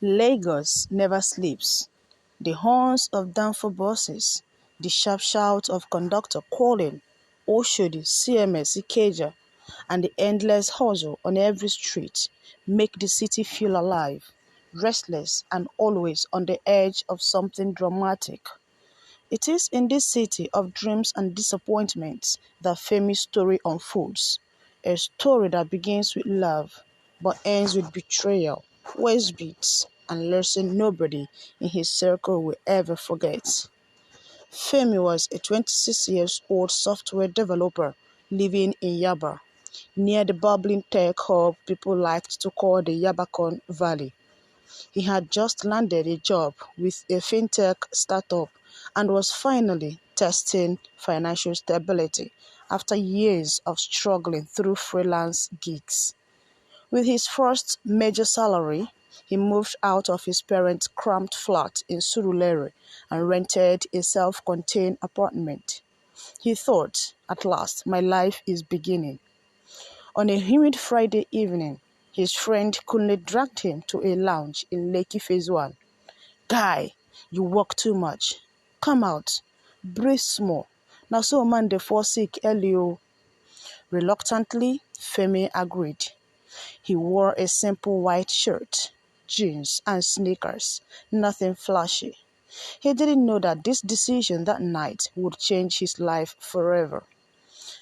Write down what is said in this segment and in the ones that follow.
Lagos never sleeps. The horns of danfo buses, the sharp shout of conductor calling Oshodi, CMS, Ikeja, and the endless hustle on every street make the city feel alive, restless, and always on the edge of something dramatic. It is in this city of dreams and disappointments that Femi's story unfolds, a story that begins with love but ends with betrayal, worst beats, and lesson nobody in his circle will ever forget. Femi was a 26-year-old software developer living in Yaba, near the bubbling tech hub people liked to call the Yabacon Valley. He had just landed a job with a fintech startup and was finally testing financial stability after years of struggling through freelance gigs. With his first major salary, he moved out of his parents' cramped flat in Surulere and rented a self-contained apartment. He thought, at last, my life is beginning. On a humid Friday evening, his friend Kunle dragged him to a lounge in Lekki Phase 1. "Guy, you work too much. Come out. Breathe small. Na so man dey fall sick early o." Reluctantly, Femi agreed. He wore a simple white shirt, jeans, and sneakers, nothing flashy. He didn't know that this decision that night would change his life forever.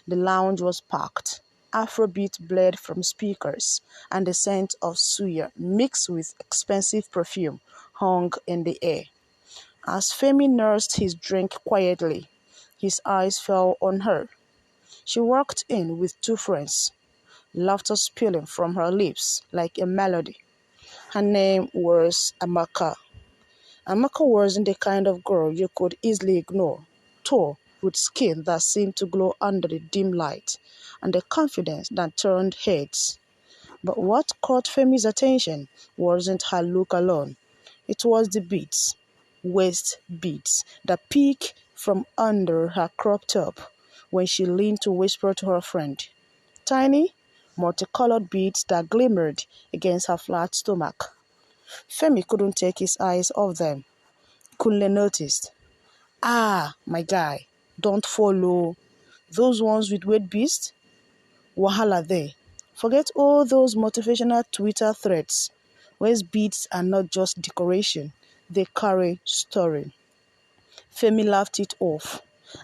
The lounge was packed. Afrobeat blared from speakers, and the scent of suya mixed with expensive perfume hung in the air. As Femi nursed his drink quietly, his eyes fell on her. She walked in with two friends, laughter spilling from her lips like a melody. Her name was Amaka. Amaka wasn't the kind of girl you could easily ignore, tall, with skin that seemed to glow under the dim light, and the confidence that turned heads. But what caught Femi's attention wasn't her look alone. It was the beads, waist beads, that peeked from under her crop top when she leaned to whisper to her friend. Tiny, multicolored beads that glimmered against her flat stomach. Femi couldn't take his eyes off them. Kunle noticed. "Ah, my guy, don't follow. Those ones with weight beads? Wahala there. Forget all those motivational Twitter threads. Waist beads are not just decoration, they carry story." Femi laughed it off.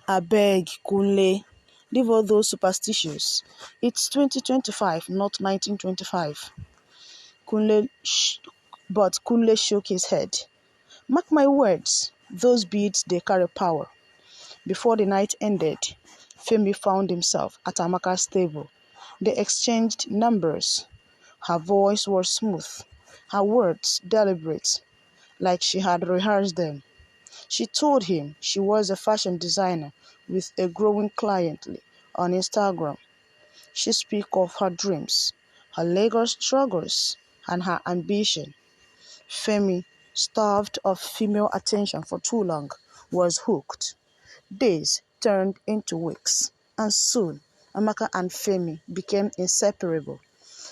"Abeg, Kunle, leave all those superstitions. It's 2025, not 1925. But Kunle shook his head. "Mark my words, those beads they carry power." Before the night ended, Femi found himself at Amaka's table. They exchanged numbers. Her voice was smooth, her words deliberate, like she had rehearsed them. She told him she was a fashion designer with a growing clientele on Instagram. She spoke of her dreams, her Lagos struggles, and her ambition. Femi, starved of female attention for too long, was hooked. Days turned into weeks, and soon Amaka and Femi became inseparable.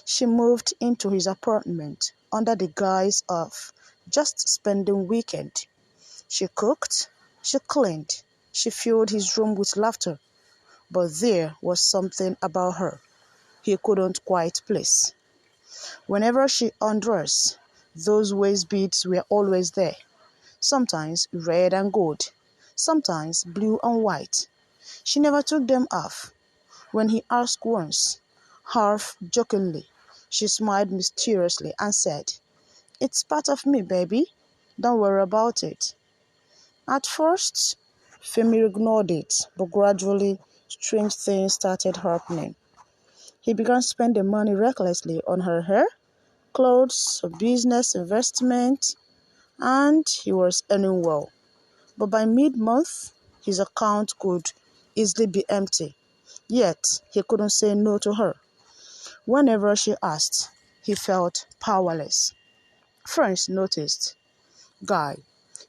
She moved into his apartment under the guise of just spending weekend. She cooked, she cleaned, she filled his room with laughter. But there was something about her he couldn't quite place. Whenever she undressed, those waist beads were always there, sometimes red and gold, sometimes blue and white. She never took them off. When he asked once, half jokingly, she smiled mysteriously and said, "It's part of me, baby. Don't worry about it." At first, Femi ignored it, but gradually, strange things started happening. He began spending money recklessly on her hair, clothes, business, investment, and he was earning well. But by mid-month, his account could easily be empty. Yet, he couldn't say no to her. Whenever she asked, he felt powerless. Friends noticed. "Guy,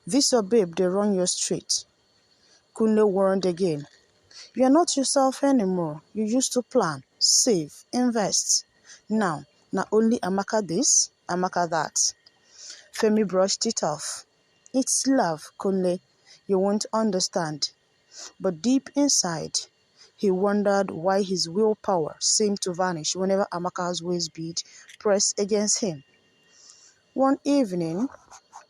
this your babe they run your street." Kunle warned again. "You are not yourself anymore. You used to plan, save, invest. Now, not only Amaka this, Amaka that." Femi brushed it off. It's love, Kunle. You won't understand. But deep inside, he wondered why his willpower seemed to vanish whenever Amaka's waist bead pressed against him. One evening,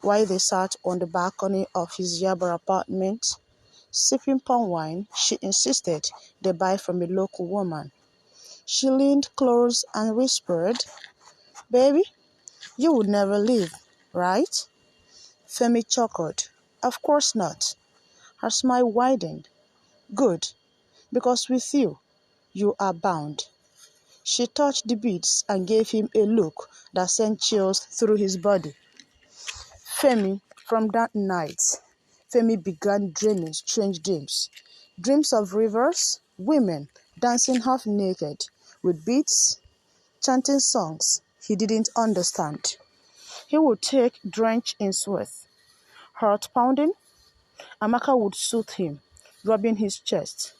while they sat on the balcony of his Yaba apartment, sipping palm wine, she insisted they buy from a local woman. She leaned close and whispered, "Baby, you would never leave, right?" Femi chuckled. "Of course not." Her smile widened. "Good, because with you, you are bound." She touched the beads and gave him a look that sent chills through his body. From that night, Femi began dreaming strange dreams. Dreams of rivers, women dancing half naked, with beads, chanting songs he didn't understand. He would take drenched in sweat, heart pounding. Amaka would soothe him, rubbing his chest,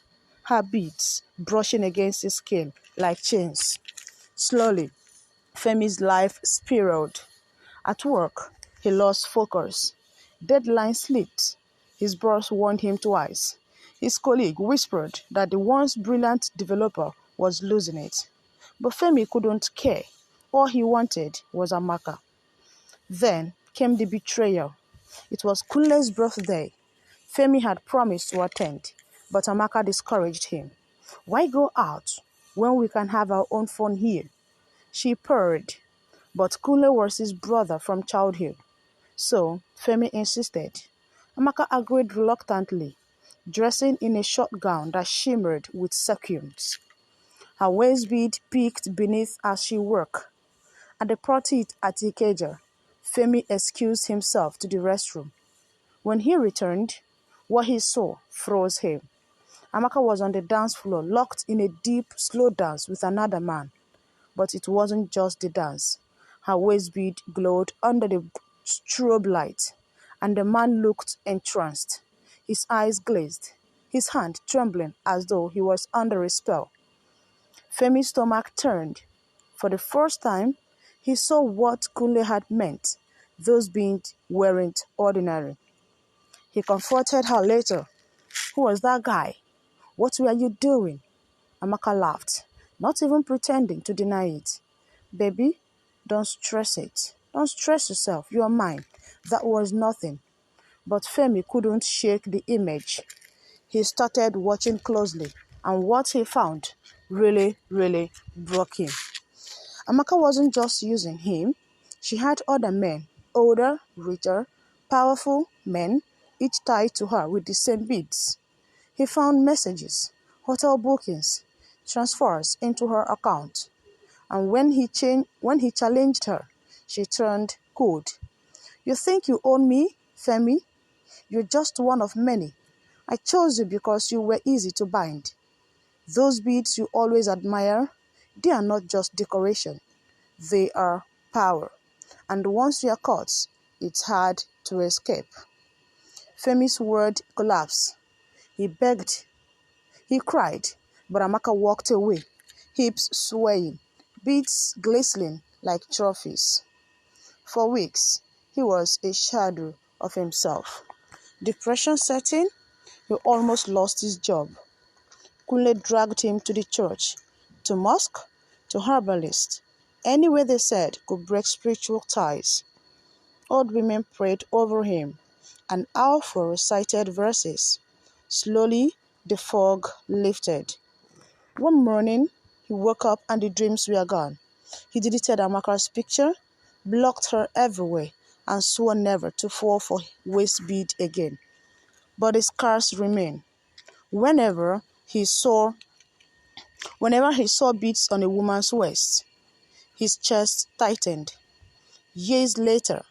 her beads brushing against his skin like chains. Slowly, Femi's life spiraled. At work, he lost focus. Deadline slipped. His boss warned him twice. His colleague whispered that the once brilliant developer was losing it. But Femi couldn't care. All he wanted was Amaka. Then came the betrayal. It was Kunle's birthday. Femi had promised to attend, but Amaka discouraged him. "Why go out when we can have our own fun here?" She purred. But Kunle was his brother from childhood, so Femi insisted. Amaka agreed reluctantly, dressing in a short gown that shimmered with sequins. Her waist bead peeked beneath as she worked. At the party at Ikeja, Femi excused himself to the restroom. When he returned, what he saw froze him. Amaka was on the dance floor, locked in a deep, slow dance with another man. But it wasn't just the dance. Her waist bead glowed under the strobe light, and the man looked entranced. His eyes glazed, his hand trembling as though he was under a spell. Femi's stomach turned. For the first time, he saw what Kunle had meant. Those beads weren't ordinary. He comforted her later. "Who was that guy? What were you doing?" Amaka laughed, not even pretending to deny it. "Baby, don't stress it. Don't stress yourself. You are mine. That was nothing." But Femi couldn't shake the image. He started watching closely, and what he found really broke him. Amaka wasn't just using him. She had other men, older, richer, powerful men, each tied to her with the same beads. He found messages, hotel bookings, transfers into her account. And when he challenged her, she turned cold. "You think you own me, Femi? You're just one of many. I chose you because you were easy to bind. Those beads you always admire, they are not just decoration. They are power. And once you are caught, it's hard to escape." Femi's world collapsed. He begged, he cried, but Amaka walked away, hips swaying, beads glistening like trophies. For weeks, he was a shadow of himself. Depression set in. He almost lost his job. Kunle dragged him to the church, to mosque, to herbalist. Anywhere they said could break spiritual ties. Old women prayed over him, and Alpha recited verses. Slowly, the fog lifted. One morning, he woke up and the dreams were gone. He deleted Amaka's picture, blocked her everywhere, and swore never to fall for waist bead again. But the scars remain. Whenever he saw beads on a woman's waist, his chest tightened. Years later,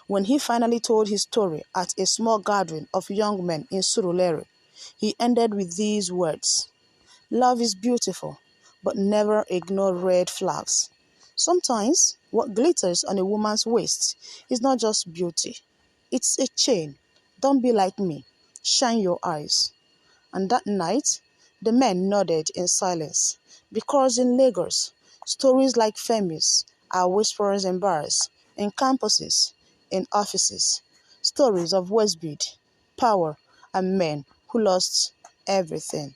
when he finally told his story at a small gathering of young men in Surulere, he ended with these words: "Love is beautiful, but never ignore red flags. Sometimes what glitters on a woman's waist is not just beauty. It's a chain. Don't be like me. Shine your eyes." And that night, the men nodded in silence, because in Lagos, stories like Femi's are whisperers in bars, in campuses, in offices, stories of waste, power, and men who lost everything.